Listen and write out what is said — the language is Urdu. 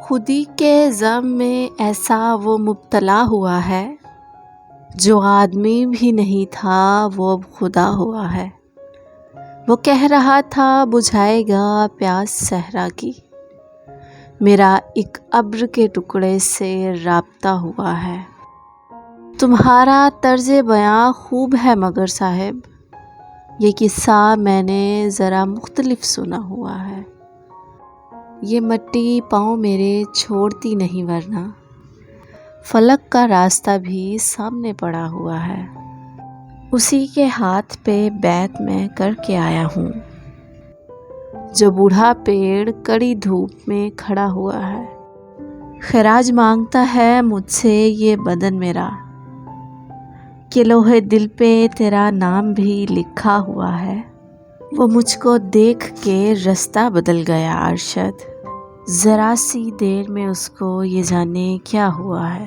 خودی کے غم میں ایسا وہ مبتلا ہوا ہے، جو آدمی بھی نہیں تھا وہ اب خدا ہوا ہے۔ وہ کہہ رہا تھا بجھائے گا پیاس صحرا کی، میرا ایک ابر کے ٹکڑے سے رابطہ ہوا ہے۔ تمہارا طرز بیاں خوب ہے مگر صاحب، یہ قصہ میں نے ذرا مختلف سنا ہوا ہے۔ یہ مٹی پاؤں میرے چھوڑتی نہیں ورنہ فلک کا راستہ بھی سامنے پڑا ہوا ہے۔ اسی کے ہاتھ پہ بیعت میں کر کے آیا ہوں، جو بوڑھا پیڑ کڑی دھوپ میں کھڑا ہوا ہے۔ خراج مانگتا ہے مجھ سے یہ بدن میرا، کہ لوح دل پہ تیرا نام بھی لکھا ہوا ہے۔ وہ مجھ کو دیکھ کے رستہ بدل گیا ارشد، ذرا سی دیر میں اس کو یہ جانے کیا ہوا ہے۔